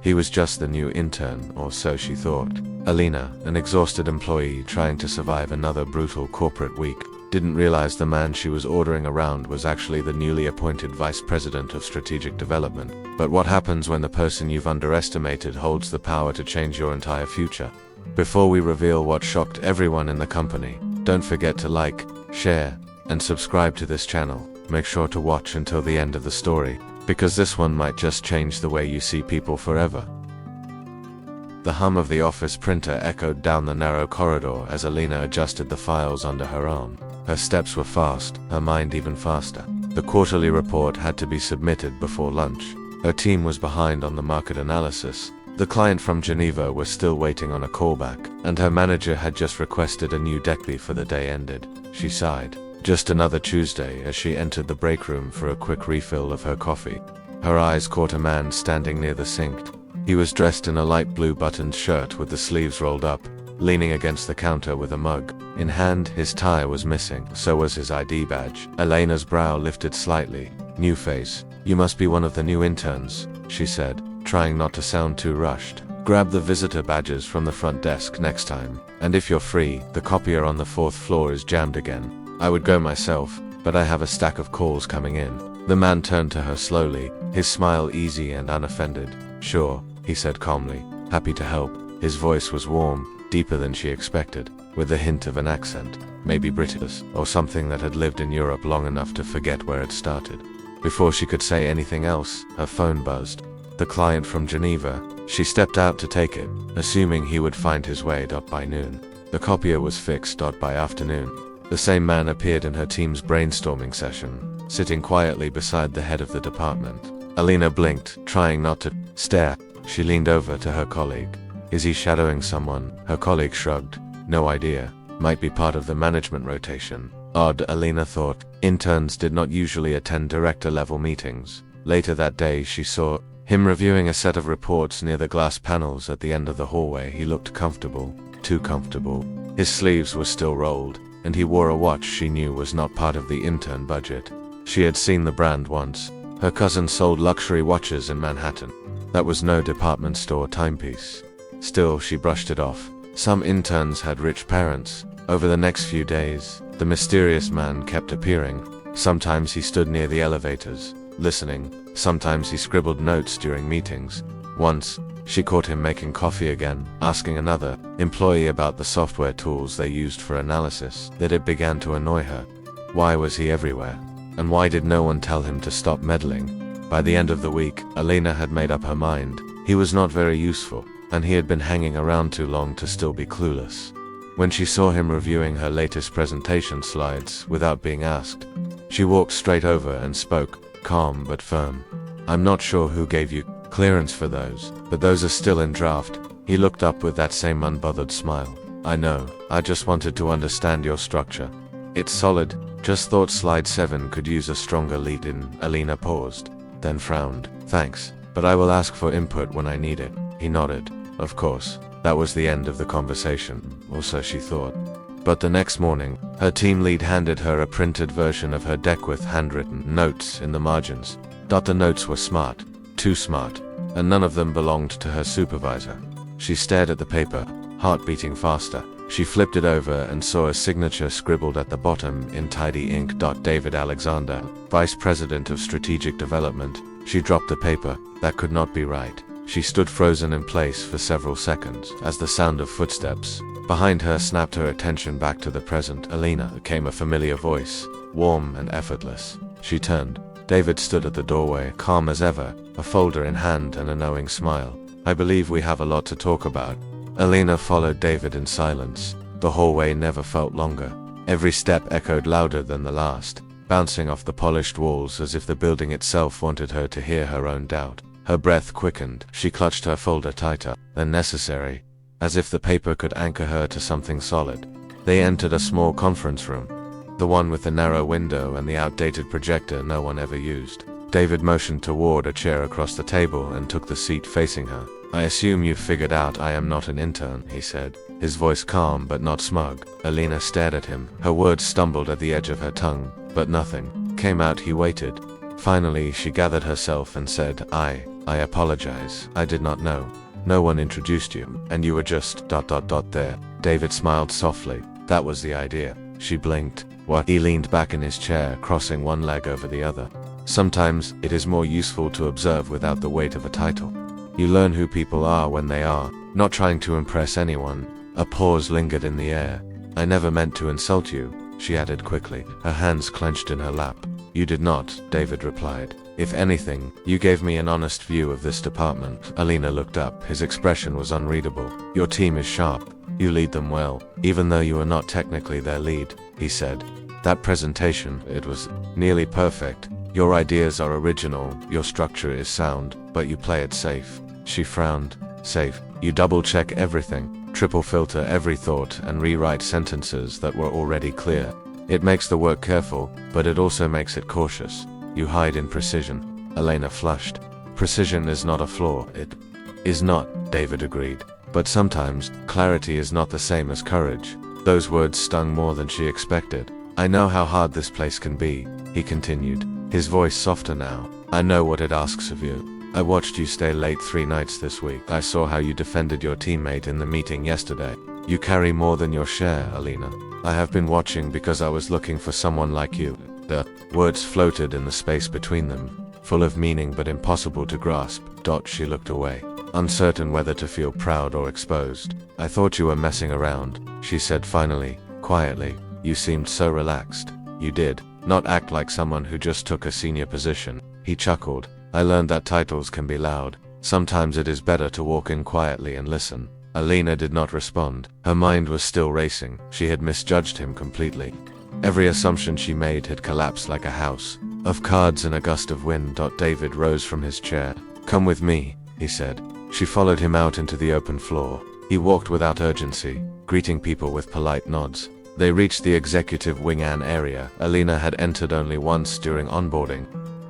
He was just the new intern, or so she thought. Alina, an exhausted employee trying to survive another brutal corporate week, didn't realize the man she was ordering around was actually the newly appointed Vice President of Strategic Development. But what happens when the person you've underestimated holds the power to change your entire future? Before we reveal what shocked everyone in the company, don't forget to like, share, and subscribe to this channel. Make sure to watch until the end of the story, because this one might just change the way you see people forever. The hum of the office printer echoed down the narrow corridor as Alina adjusted the files under her arm. Her steps were fast, her mind even faster. The quarterly report had to be submitted before lunch. Her team was behind on the market analysis. The client from Geneva was still waiting on a callback, and her manager had just requested a new deckby for the day ended. She sighed. Just another Tuesday as she entered the break room for a quick refill of her coffee. Her eyes caught a man standing near the sink. He was dressed in a light blue buttoned shirt with the sleeves rolled up, leaning against the counter with a mug. In hand, his tie was missing, so was his ID badge. Elena's brow lifted slightly. New face. You must be one of the new interns, she said, trying not to sound too rushed. Grab the visitor badges from the front desk next time, and if you're free, the copier on the 4th floor is jammed again. I would go myself, but I have a stack of calls coming in. The man turned to her slowly, his smile easy and unoffended. Sure, he said calmly, happy to help. His voice was warm, deeper than she expected, with a hint of an accent, maybe British, or something that had lived in Europe long enough to forget where it started. Before she could say anything else, her phone buzzed. The client from Geneva. She stepped out to take it, assuming he would find his way by noon. The copier was fixed by afternoon. The same man appeared in her team's brainstorming session, sitting quietly beside the head of the department. Alina blinked, trying not to stare. She leaned over to her colleague. Is he shadowing someone? Her colleague shrugged. No idea. Might be part of the management rotation. Odd, Alina thought. Interns did not usually attend director-level meetings. Later that day, she saw him reviewing a set of reports near the glass panels at the end of the hallway. He looked comfortable. Too comfortable. His sleeves were still rolled, and he wore a watch she knew was not part of the intern budget. She had seen the brand once. Her cousin sold luxury watches in Manhattan. That was no department store timepiece. Still, she brushed it off. Some interns had rich parents. Over the next few days, the mysterious man kept appearing. Sometimes he stood near the elevators, listening. Sometimes he scribbled notes during meetings. Once, she caught him making coffee again, asking another employee about the software tools they used for analysis. That it began to annoy her. Why was he everywhere? And why did no one tell him to stop meddling? By the end of the week, Alina had made up her mind. He was not very useful, and he had been hanging around too long to still be clueless. When she saw him reviewing her latest presentation slides without being asked, she walked straight over and spoke, calm but firm. I'm not sure who gave you clearance for those, but those are still in draft. He looked up with that same unbothered smile. I know, I just wanted to understand your structure. It's solid, just thought slide 7 could use a stronger lead-in. Alina paused, then frowned. Thanks, but I will ask for input when I need it. He nodded. Of course. That was the end of the conversation, or so she thought. But the next morning, her team lead handed her a printed version of her deck with handwritten notes in the margins. The notes were smart, too smart, and none of them belonged to her supervisor. She stared at the paper, heart beating faster. She flipped it over and saw a signature scribbled at the bottom in tidy ink. David Alexander, Vice President of Strategic Development. She dropped the paper. That could not be right. She stood frozen in place for several seconds as the sound of footsteps behind her snapped her attention back to the present. Alina, came a familiar voice, warm and effortless. She turned. David stood at the doorway, calm as ever, a folder in hand and a knowing smile. I believe we have a lot to talk about. Alina followed David in silence. The hallway never felt longer. Every step echoed louder than the last, bouncing off the polished walls as if the building itself wanted her to hear her own doubt. Her breath quickened. She clutched her folder tighter than necessary, as if the paper could anchor her to something solid. They entered a small conference room, the one with the narrow window and the outdated projector no one ever used. David motioned toward a chair across the table and took the seat facing her. I assume you've figured out I am not an intern, he said, his voice calm but not smug. Alina stared at him. Her words stumbled at the edge of her tongue, but nothing came out. He waited. Finally, she gathered herself and said, I apologize. I did not know. No one introduced you, and you were just ... there. David smiled softly. That was the idea. She blinked. What? He leaned back in his chair, crossing one leg over the other. Sometimes, it is more useful to observe without the weight of a title. You learn who people are when they are, not trying to impress anyone. A pause lingered in the air. I never meant to insult you, she added quickly, her hands clenched in her lap. You did not, David replied. If anything, you gave me an honest view of this department. Alina looked up. His expression was unreadable. Your team is sharp. You lead them well, even though you are not technically their lead, he said. That presentation, it was nearly perfect. Your ideas are original, your structure is sound, but you play it safe. She frowned. Safe. You double-check everything, triple filter every thought, and rewrite sentences that were already clear. It makes the work careful, but it also makes it cautious. You hide in precision. Elena flushed. Precision is not a flaw. It is not, David agreed. But sometimes, clarity is not the same as courage. Those words stung more than she expected. I know how hard this place can be, he continued, his voice softer now. I know what it asks of you. I watched you stay late 3 nights this week. I saw how you defended your teammate in the meeting yesterday. You carry more than your share, Alina. I have been watching because I was looking for someone like you. The words floated in the space between them, full of meaning but impossible to grasp. She looked away, uncertain whether to feel proud or exposed. I thought you were messing around, she said finally, quietly. You seemed so relaxed. You did not act like someone who just took a senior position. He chuckled. I learned that titles can be loud. Sometimes it is better to walk in quietly and listen. Alina did not respond. Her mind was still racing. She had misjudged him completely. Every assumption she made had collapsed like a house of cards in a gust of wind. David rose from his chair. Come with me, he said. She followed him out into the open floor. He walked without urgency, greeting people with polite nods. They reached the executive wing-an area. Alina had entered only once during onboarding.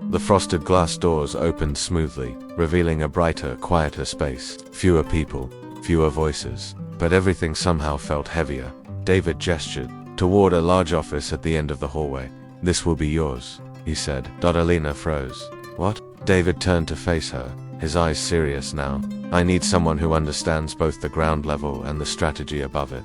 The frosted glass doors opened smoothly, revealing a brighter, quieter space. Fewer people, fewer voices, but everything somehow felt heavier. David gestured toward a large office at the end of the hallway. This will be yours, he said. Alina froze. What? David turned to face her, his eyes serious now. I need someone who understands both the ground level and the strategy above it.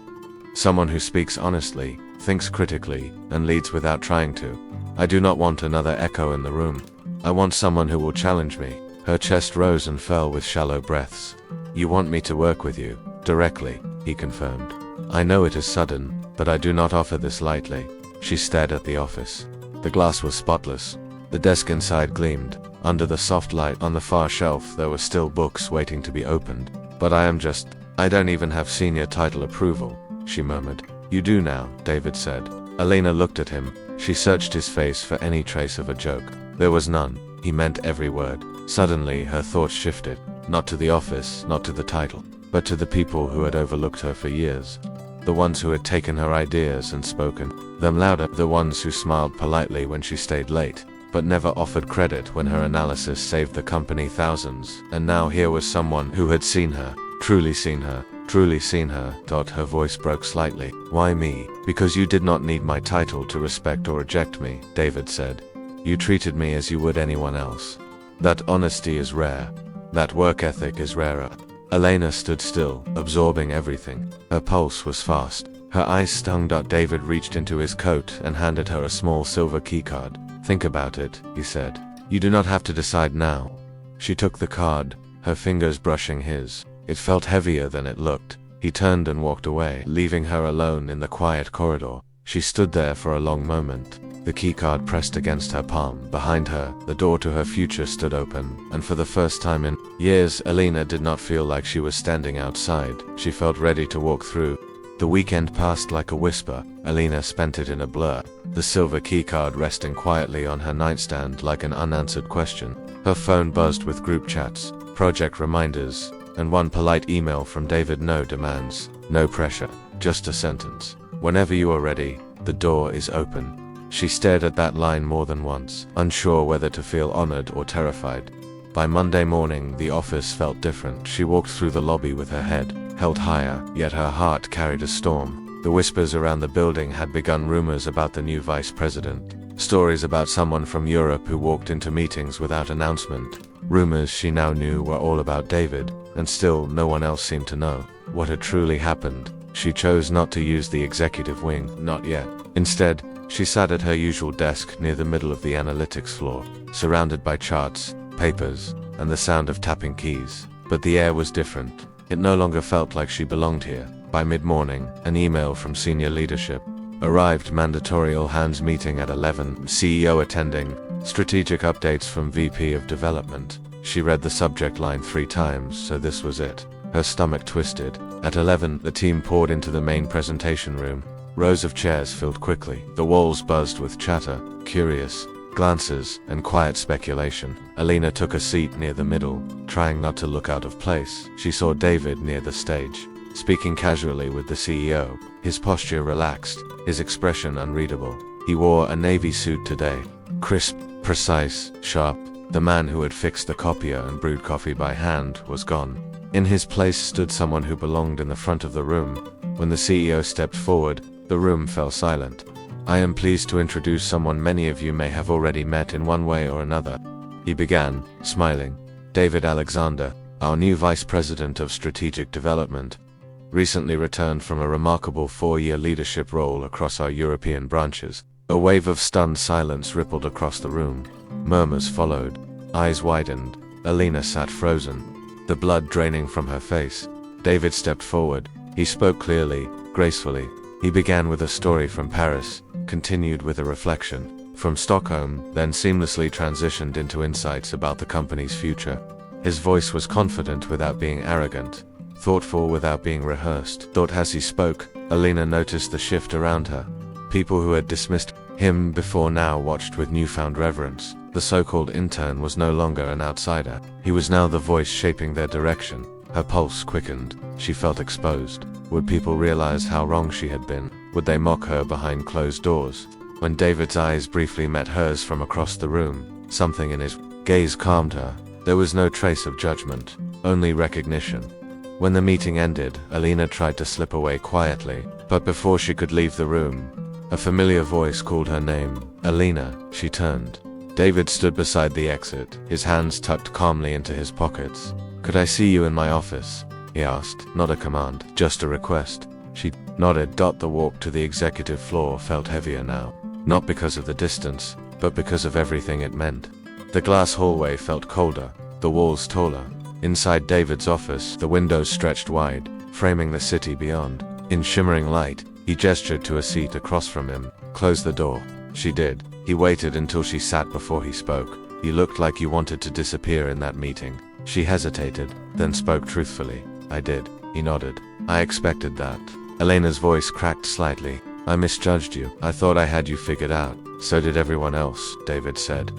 Someone who speaks honestly, thinks critically, and leads without trying to. I do not want another echo in the room. I want someone who will challenge me. Her chest rose and fell with shallow breaths. You want me to work with you, directly, he confirmed. I know it is sudden, but I do not offer this lightly. She stared at the office. The glass was spotless. The desk inside gleamed. Under the soft light on the far shelf there were still books waiting to be opened. But I don't even have senior title approval, she murmured. You do now, David said. Alina looked at him. She searched his face for any trace of a joke. There was none. He meant every word. Suddenly, her thoughts shifted. Not to the office, not to the title, but to the people who had overlooked her for years. The ones who had taken her ideas and spoken them louder. The ones who smiled politely when she stayed late, but never offered credit when her analysis saved the company thousands. And now here was someone who had seen her, truly seen her. Truly seen her. Her voice broke slightly. Why me? Because you did not need my title to respect or reject me, David said. You treated me as you would anyone else. That honesty is rare. That work ethic is rarer. Elena stood still, absorbing everything. Her pulse was fast. Her eyes stung. David reached into his coat and handed her a small silver keycard. Think about it, he said. You do not have to decide now. She took the card, her fingers brushing his. It felt heavier than it looked. He turned and walked away, leaving her alone in the quiet corridor. She stood there for a long moment, the keycard pressed against her palm. Behind her, the door to her future stood open, and for the first time in years, Alina did not feel like she was standing outside. She felt ready to walk through. The weekend passed like a whisper. Alina spent it in a blur, the silver keycard resting quietly on her nightstand like an unanswered question. Her phone buzzed with group chats, project reminders, and one polite email from David. No demands, no pressure, just a sentence. Whenever you are ready, the door is open. She stared at that line more than once, unsure whether to feel honored or terrified. By Monday morning, the office felt different. She walked through the lobby with her head held higher, yet her heart carried a storm. The whispers around the building had begun rumors about the new vice president. Stories about someone from Europe who walked into meetings without announcement. Rumors she now knew were all about David, and still no one else seemed to know what had truly happened. She chose not to use the executive wing, not yet. Instead, she sat at her usual desk near the middle of the analytics floor, surrounded by charts, papers, and the sound of tapping keys. But the air was different. It no longer felt like she belonged here. By mid-morning, an email from senior leadership arrived. Mandatory all-hands meeting at 11, CEO attending, strategic updates from VP of Development. She read the subject line 3 times, so this was it. Her stomach twisted. At 11, the team poured into the main presentation room. Rows of chairs filled quickly. The walls buzzed with chatter, curious glances, and quiet speculation. Alina took a seat near the middle, trying not to look out of place. She saw David near the stage, speaking casually with the CEO, his posture relaxed, his expression unreadable. He wore a navy suit today, crisp, precise, sharp. The man who had fixed the copier and brewed coffee by hand was gone. In his place stood someone who belonged in the front of the room. When the CEO stepped forward, the room fell silent. I am pleased to introduce someone many of you may have already met in one way or another. He began, smiling. David Alexander, our new Vice President of Strategic Development, recently returned from a remarkable 4-year leadership role across our European branches. A wave of stunned silence rippled across the room. Murmurs followed. Eyes widened. Alina sat frozen, the blood draining from her face. David stepped forward. He spoke clearly, gracefully. He began with a story from Paris, continued with a reflection from Stockholm, then seamlessly transitioned into insights about the company's future. His voice was confident without being arrogant, thoughtful without being rehearsed. As he spoke, Alina noticed the shift around her. People who had dismissed him before now watched with newfound reverence. The so-called intern was no longer an outsider. He was now the voice shaping their direction. Her pulse quickened. She felt exposed. Would people realize how wrong she had been? Would they mock her behind closed doors? When David's eyes briefly met hers from across the room, something in his gaze calmed her. There was no trace of judgment, only recognition. When the meeting ended, Alina tried to slip away quietly, but before she could leave the room, a familiar voice called her name. Alina. She turned. David stood beside the exit, his hands tucked calmly into his pockets. Could I see you in my office? He asked. Not a command, just a request. She nodded. The walk to the executive floor felt heavier now, not because of the distance, but because of everything it meant. The glass hallway felt colder, the walls taller. Inside David's office, the windows stretched wide, framing the city beyond. In shimmering light, he gestured to a seat across from him. Close the door. She did. He waited until she sat before he spoke. You looked like you wanted to disappear in that meeting. She hesitated, then spoke truthfully. I did. He nodded. I expected that. Elena's voice cracked slightly. I misjudged you. I thought I had you figured out. So did everyone else, David said.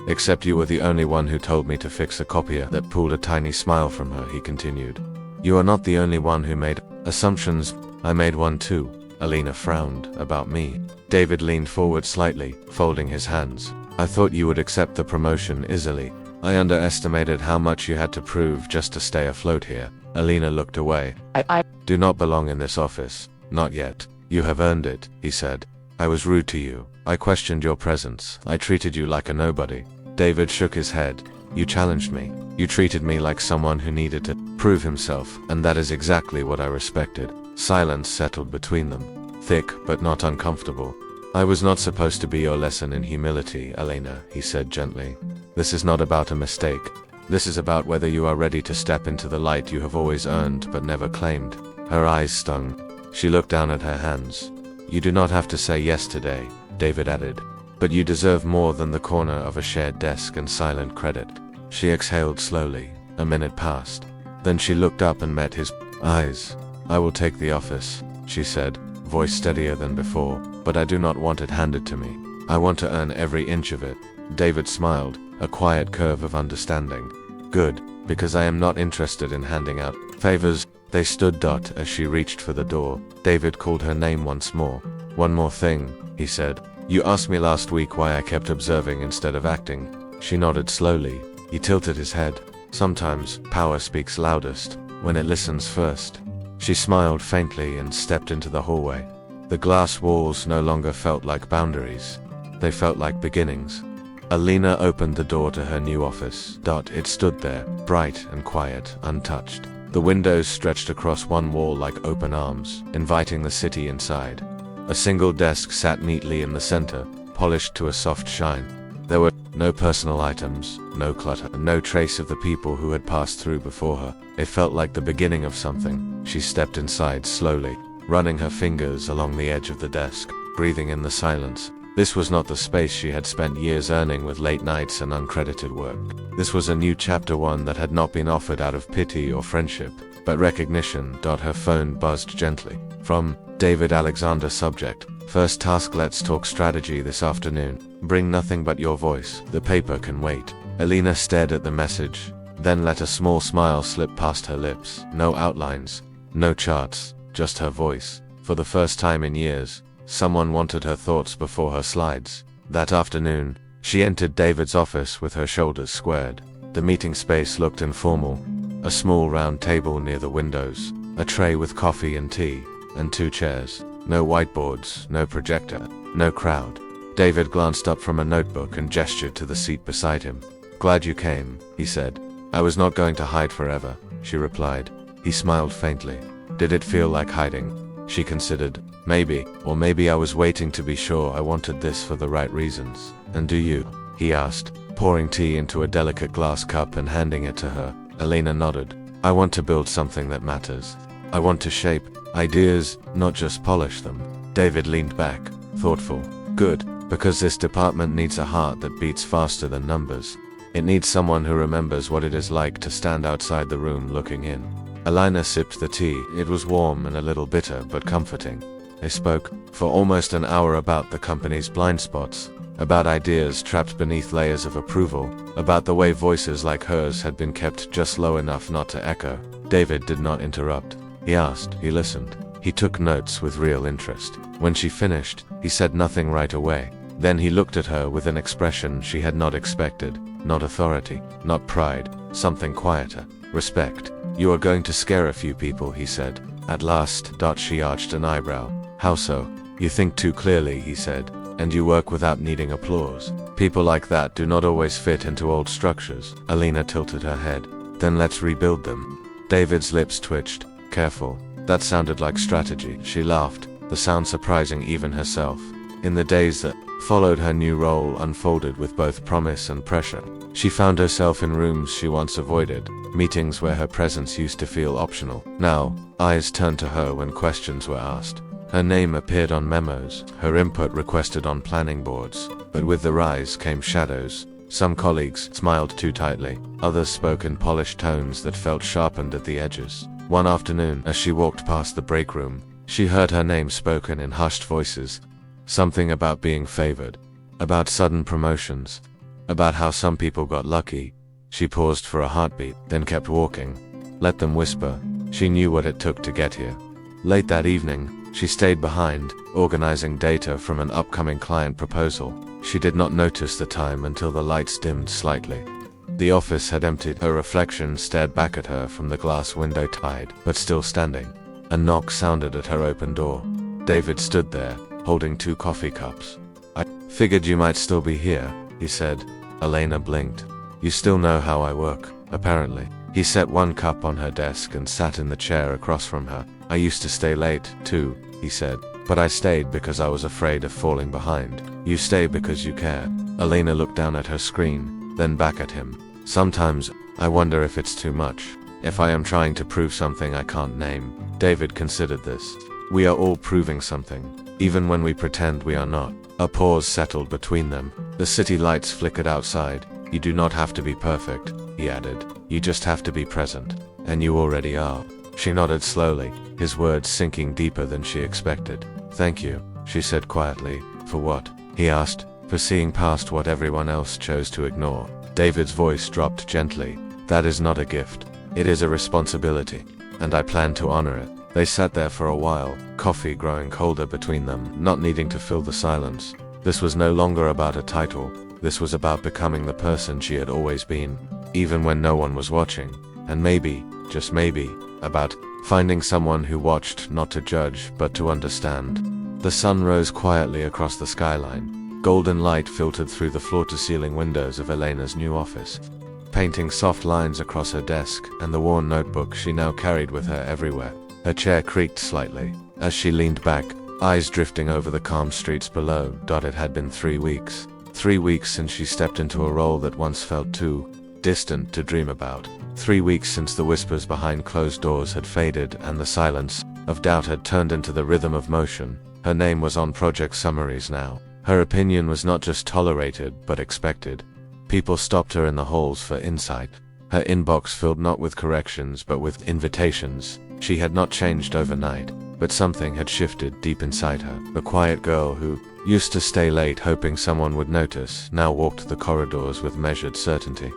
Except you were the only one who told me to fix a copier. That pulled a tiny smile from her, he continued. You are not the only one who made assumptions. I made one too. Alina frowned. About me. David leaned forward slightly, folding his hands. I thought you would accept the promotion easily. I underestimated how much you had to prove just to stay afloat here. Alina looked away. I do not belong in this office. Not yet. You have earned it, he said. I was rude to you. I questioned your presence. I treated you like a nobody. David shook his head. You challenged me. You treated me like someone who needed to prove himself, and that is exactly what I respected. Silence settled between them, thick but not uncomfortable. I was not supposed to be your lesson in humility, Alina, he said gently. This is not about a mistake. This is about whether you are ready to step into the light you have always earned but never claimed. Her eyes stung. She looked down at her hands. You do not have to say yes today, David added. But you deserve more than the corner of a shared desk and silent credit. She exhaled slowly. A minute passed. Then she looked up and met his eyes. I will take the office, she said, voice steadier than before, but I do not want it handed to me. I want to earn every inch of it. David smiled, a quiet curve of understanding. Good, because I am not interested in handing out favors. They stood as she reached for the door. David called her name once more. One more thing, he said. You asked me last week why I kept observing instead of acting. She nodded slowly. He tilted his head. Sometimes, power speaks loudest when it listens first. She smiled faintly and stepped into the hallway. The glass walls no longer felt like boundaries. They felt like beginnings. Alina opened the door to her new office. It stood there, bright and quiet, untouched. The windows stretched across one wall like open arms, inviting the city inside. A single desk sat neatly in the center, polished to a soft shine. There were no personal items, no clutter, no trace of the people who had passed through before her. It felt like the beginning of something. She stepped inside slowly, running her fingers along the edge of the desk, breathing in the silence. This was not the space she had spent years earning with late nights and uncredited work. This was a new chapter, one that had not been offered out of pity or friendship, but recognition. Her phone buzzed gently. From David Alexander. Subject: first task, let's talk strategy this afternoon. Bring nothing but your voice. The paper can wait. Alina stared at the message, then let a small smile slip past her lips. No outlines, no charts, just her voice. For the first time in years, someone wanted her thoughts before her slides. That afternoon, she entered David's office with her shoulders squared. The meeting space looked informal. A small round table near the windows, a tray with coffee and tea, and 2 chairs. No whiteboards, no projector, no crowd. David glanced up from a notebook and gestured to the seat beside him. Glad you came, he said. I was not going to hide forever, she replied. He smiled faintly. Did it feel like hiding? She considered. Maybe, or maybe I was waiting to be sure I wanted this for the right reasons. And do you? He asked, pouring tea into a delicate glass cup and handing it to her. Alina nodded. I want to build something that matters. I want to shape ideas, not just polish them. David leaned back, thoughtful. Good, because this department needs a heart that beats faster than numbers. It needs someone who remembers what it is like to stand outside the room looking in. Alina sipped the tea. It was warm and a little bitter, but comforting. They spoke for almost an hour about the company's blind spots, about ideas trapped beneath layers of approval, about the way voices like hers had been kept just low enough not to echo. David did not interrupt. He asked, he listened, he took notes with real interest. When she finished, he said nothing right away. Then he looked at her with an expression she had not expected. Not authority, not pride, something quieter. Respect. You are going to scare a few people, he said. At last. She arched an eyebrow. How so? You think too clearly, he said, and you work without needing applause. People like that do not always fit into old structures. Alina tilted her head. Then let's rebuild them. David's lips twitched. Careful. That sounded like strategy. She laughed, the sound surprising even herself. In the days that followed, her new role unfolded with both promise and pressure. She found herself in rooms she once avoided, meetings where her presence used to feel optional. Now, eyes turned to her when questions were asked. Her name appeared on memos, her input requested on planning boards. But with the rise came shadows. Some colleagues smiled too tightly, others spoke in polished tones that felt sharpened at the edges. One afternoon, as she walked past the break room, she heard her name spoken in hushed voices. Something about being favored, about sudden promotions, about how some people got lucky. She paused for a heartbeat, then kept walking. Let them whisper. She knew what it took to get here. Late that evening, she stayed behind, organizing data from an upcoming client proposal. She did not notice the time until the lights dimmed slightly. The office had emptied. Her reflection stared back at her from the glass window, tired, but still standing. A knock sounded at her open door. David stood there, holding 2 coffee cups. I figured you might still be here, he said. Alina blinked. You still know how I work, apparently. He set 1 cup on her desk and sat in the chair across from her. I used to stay late, too, he said. But I stayed because I was afraid of falling behind. You stay because you care. Alina looked down at her screen, then back at him. Sometimes, I wonder if it's too much. If I am trying to prove something I can't name. David considered this. We are all proving something, even when we pretend we are not. A pause settled between them. The city lights flickered outside. You do not have to be perfect, he added. You just have to be present. And you already are. She nodded slowly, his words sinking deeper than she expected. Thank you, she said quietly. For what? He asked. For seeing past what everyone else chose to ignore. David's voice dropped gently. That is not a gift. It is a responsibility. And I plan to honor it. They sat there for a while, coffee growing colder between them, not needing to fill the silence. This was no longer about a title. This was about becoming the person she had always been, even when no one was watching. And maybe, just maybe, about finding someone who watched not to judge but to understand. The sun rose quietly across the skyline. Golden light filtered through the floor-to-ceiling windows of Elena's new office, painting soft lines across her desk and the worn notebook she now carried with her everywhere. Her chair creaked slightly as she leaned back, eyes drifting over the calm streets below. It had been 3 weeks. 3 weeks since she stepped into a role that once felt too distant to dream about. 3 weeks since the whispers behind closed doors had faded and the silence of doubt had turned into the rhythm of motion. Her name was on project summaries now. Her opinion was not just tolerated, but expected. People stopped her in the halls for insight. Her inbox filled not with corrections, but with invitations. She had not changed overnight, but something had shifted deep inside her. The quiet girl who used to stay late hoping someone would notice now walked the corridors with measured certainty.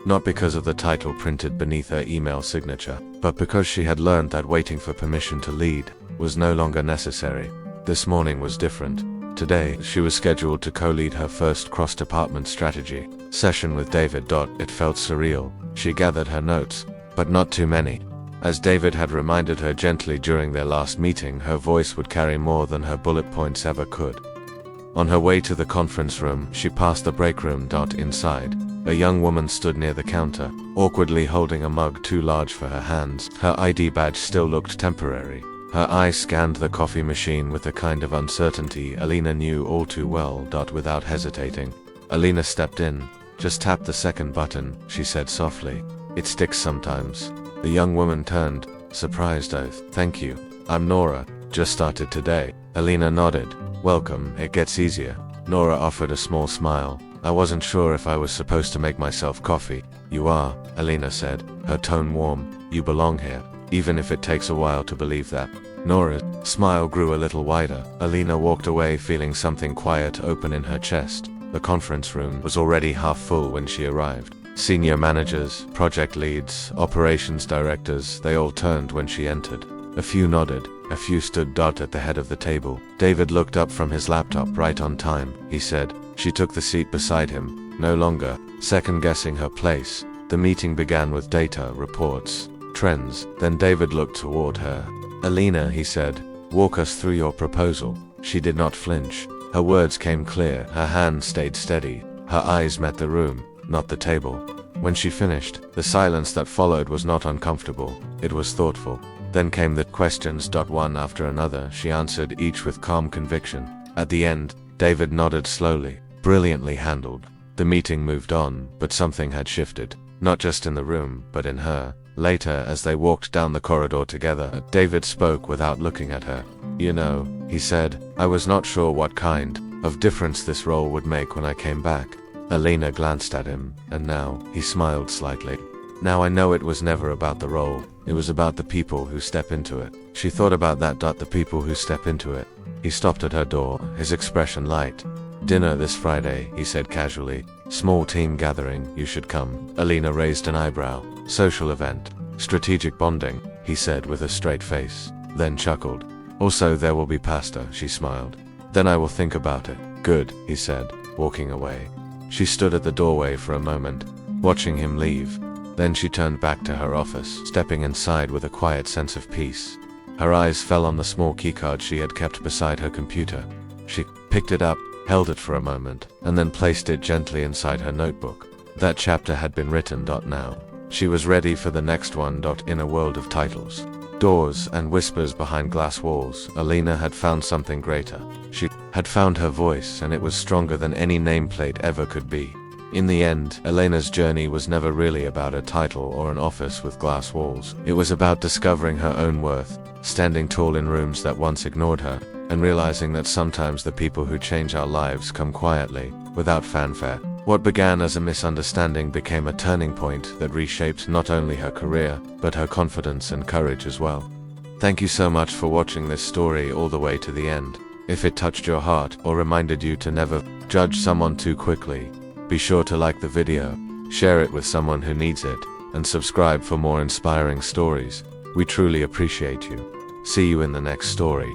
Not because of the title printed beneath her email signature, but because she had learned that waiting for permission to lead was no longer necessary. This morning was different. Today, she was scheduled to co-lead her first cross-department strategy session with David. It felt surreal. She gathered her notes, but not too many. As David had reminded her gently during their last meeting, her voice would carry more than her bullet points ever could. On her way to the conference room, she passed the break room. Inside, a young woman stood near the counter, awkwardly holding a mug too large for her hands. Her ID badge still looked temporary. Her eyes scanned the coffee machine with a kind of uncertainty Alina knew all too well. Without hesitating, Alina stepped in. "Just tap the second button," she said softly. "It sticks sometimes." The young woman turned, surprised. "Oh, thank you. I'm Nora. Just started today." Alina nodded. "Welcome, it gets easier." Nora offered a small smile. "I wasn't sure if I was supposed to make myself coffee." "You are," Alina said, her tone warm. "You belong here, even if it takes a while to believe that." Nora's smile grew a little wider. Alina walked away feeling something quiet open in her chest. The conference room was already half full when she arrived. Senior managers, project leads, operations directors, they all turned when she entered. A few nodded, a few stood. At the head of the table, David looked up from his laptop. "Right on time," he said. She took the seat beside him, no longer second-guessing her place. The meeting began with data, reports, trends. Then David looked toward her. "Alina," he said, "walk us through your proposal." She did not flinch. Her words came clear, her hand stayed steady. Her eyes met the room, not the table. When she finished, the silence that followed was not uncomfortable, it was thoughtful. Then came the questions. One after another, she answered each with calm conviction. At the end, David nodded slowly. Brilliantly handled. The meeting moved on, but something had shifted. Not just in the room, but in her. Later, as they walked down the corridor together, David spoke without looking at her. "You know," he said, "I was not sure what kind of difference this role would make when I came back." Alina glanced at him, and now, he smiled slightly. "Now I know it was never about the role, it was about the people who step into it." She thought about that. The people who step into it. He stopped at her door, his expression light. "Dinner this Friday," he said casually. "Small team gathering, you should come." Alina raised an eyebrow. "Social event. Strategic bonding," he said with a straight face, then chuckled. "Also there will be pasta," she smiled. "Then I will think about it." "Good," he said, walking away. She stood at the doorway for a moment, watching him leave. Then she turned back to her office, stepping inside with a quiet sense of peace. Her eyes fell on the small keycard she had kept beside her computer. She picked it up, held it for a moment, and then placed it gently inside her notebook. That chapter had been written. Now, she was ready for the next one. In a world of titles, doors, and whispers behind glass walls, Alina had found something greater. She had found her voice, and it was stronger than any nameplate ever could be. In the end, Elena's journey was never really about a title or an office with glass walls. It was about discovering her own worth, standing tall in rooms that once ignored her, and realizing that sometimes the people who change our lives come quietly, without fanfare. What began as a misunderstanding became a turning point that reshaped not only her career, but her confidence and courage as well. Thank you so much for watching this story all the way to the end. If it touched your heart or reminded you to never judge someone too quickly, be sure to like the video, share it with someone who needs it, and subscribe for more inspiring stories. We truly appreciate you. See you in the next story.